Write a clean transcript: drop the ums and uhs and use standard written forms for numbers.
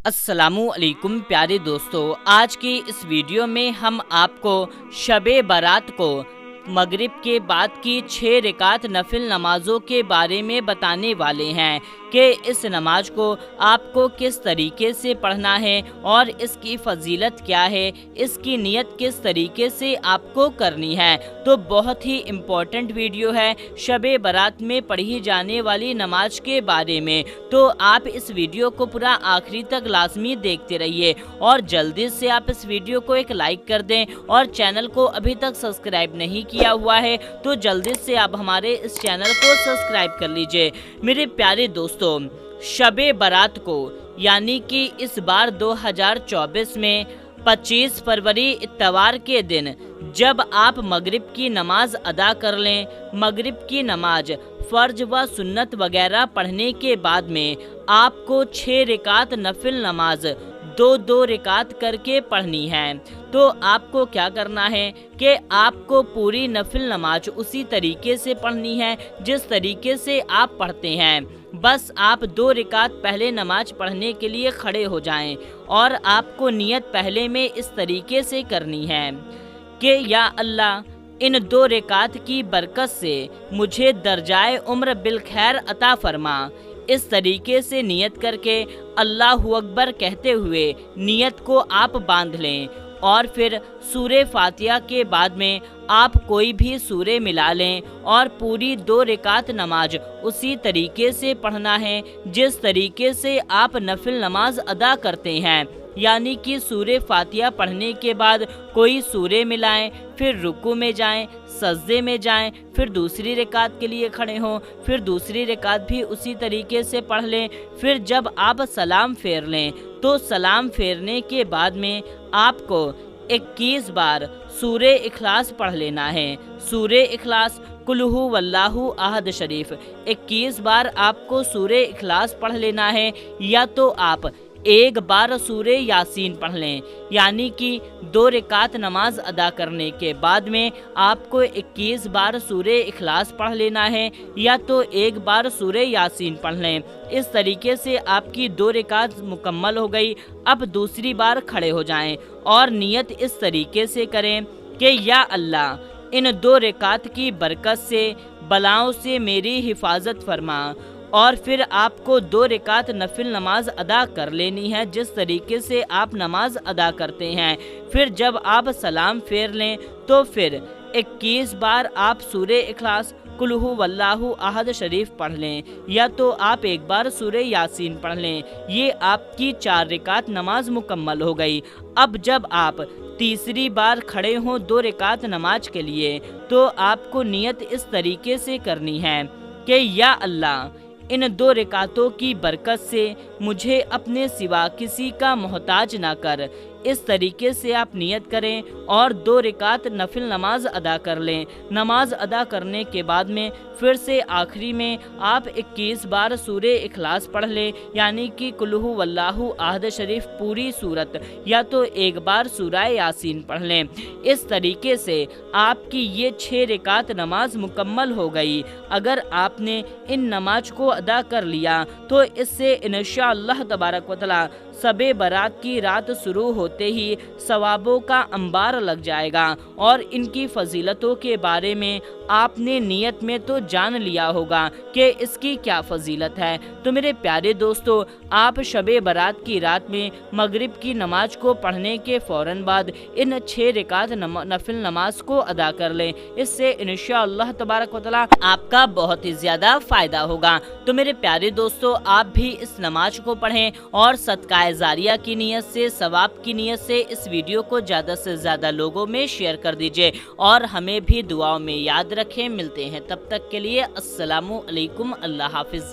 अस्सलामु अलैकुम प्यारे दोस्तों, आज की इस वीडियो में हम आपको शब बारात को मगरिब के बाद की 6 रकात नफिल नमाज़ों के बारे में बताने वाले हैं कि इस नमाज को आपको किस तरीके से पढ़ना है और इसकी फ़जीलत क्या है, इसकी नियत किस तरीके से आपको करनी है। तो बहुत ही इम्पोर्टेंट वीडियो है शब बारात में पढ़ी जाने वाली नमाज के बारे में। तो आप इस वीडियो को पूरा आखिरी तक लाजमी देखते रहिए और जल्दी से आप इस वीडियो को एक लाइक कर दें और चैनल को अभी तक सब्सक्राइब नहीं किया हुआ है तो जल्दी से आप हमारे इस चैनल को सब्सक्राइब कर लीजिए। मेरे प्यारे दोस्तों, शब बारात को यानी कि इस बार 2024 में 25 फरवरी इत्तवार के दिन जब आप मगरिब की नमाज अदा कर लें, मगरिब की नमाज फ़र्ज व सुन्नत वगैरह पढ़ने के बाद में आपको 6 रकात नफिल नमाज 2-2 रकात करके पढ़नी है। तो आपको क्या करना है कि आपको पूरी नफिल नमाज उसी तरीके से पढ़नी है जिस तरीके से आप पढ़ते हैं। बस आप 2 रकात पहले नमाज पढ़ने के लिए खड़े हो जाएं और आपको नियत पहले में इस तरीके से करनी है कि या अल्लाह, इन 2 रकात की बरकत से मुझे दर्जाए उम्र बिलखैर अता फरमा। इस तरीके से नियत करके अल्लाहु अकबर कहते हुए नियत को आप बांध लें और फिर सूरे फातिहा के बाद में आप कोई भी सूरे मिला लें और पूरी 2 रकात नमाज उसी तरीके से पढ़ना है जिस तरीके से आप नफिल नमाज अदा करते हैं। यानी कि सूरे फातिहा पढ़ने के बाद कोई सूरे मिलाएं, फिर रुकू में जाएं, सजदे में जाएं, फिर दूसरी रकात के लिए खड़े हों, फिर दूसरी रकात भी उसी तरीके से पढ़ लें। फिर जब आप सलाम फेर लें तो सलाम फेरने के बाद में आपको 21 बार सूरे इखलास पढ़ लेना है। सूरे इखलास कुल्हु वल्लाहु अहद शरीफ 21 बार आपको सूरे इखलास पढ़ लेना है, या तो आप 1 बार सूरे यासीन पढ़ लें। यानी कि 2 रकात नमाज अदा करने के बाद में आपको 21 बार सूरे इखलास पढ़ लेना है, या तो 1 बार सूरे यासीन पढ़ लें। इस तरीके से आपकी 2 रकात मुकम्मल हो गई। अब दूसरी बार खड़े हो जाएं और नियत इस तरीके से करें कि या अल्लाह, इन 2 रकात की बरकत से बलाओं से मेरी हिफाजत फरमा। और फिर आपको 2 रकात नफिल नमाज अदा कर लेनी है जिस तरीके से आप नमाज अदा करते हैं। फिर जब आप सलाम फेर लें तो फिर 21 बार आप सूरे इखलास कुल्हु वल्लाहु अहद शरीफ पढ़ लें, या तो आप 1 बार सूरे यासीन पढ़ लें। ये आपकी 4 रकात नमाज मुकम्मल हो गई। अब जब आप तीसरी बार खड़े हों 2 रकात नमाज के लिए तो आपको नियत इस तरीके से करनी है कि या अल्लाह, इन 2 रकातों की बरकत से मुझे अपने सिवा किसी का मोहताज ना कर। इस तरीके से आप नियत करें और 2 रकात नफिल नमाज अदा कर लें। नमाज अदा करने के बाद में फिर से आखिरी में आप 21 बार सूरे इखलास पढ़ लें, यानी कि कुल्हु वल्लाहु अहद शरीफ पूरी सूरत, या तो 1 बार सूरा यासीन पढ़ लें। इस तरीके से आपकी ये 6 रकात नमाज मुकम्मल हो गई। अगर आपने इन नमाज को अदा कर लिया तो इससे इंशाअल्लाह तबारक व तआला शब बारात की रात शुरू होते ही सवाबों का अंबार लग जाएगा। और इनकी फजीलतों के बारे में आपने नियत में तो जान लिया होगा कि इसकी क्या फजीलत है। तो मेरे प्यारे दोस्तों, आप शब बारात की रात में मगरिब की नमाज को पढ़ने के फ़ौरन बाद इन 6 रकात नफिल नमाज को अदा कर लें। इससे इंशाअल्लाह तबारक व तआला आपका बहुत ही ज़्यादा फ़ायदा होगा। तो मेरे प्यारे दोस्तों, आप भी इस नमाज को पढ़ें और सदका जारिया की नियत से, सवाब की नियत से इस वीडियो को ज़्यादा से ज़्यादा लोगों में शेयर कर दीजिए और हमें भी दुआओं में याद रखें। मिलते हैं तब तक के लिए। अस्सलामु अलैकुम। अल्लाह हाफिज़।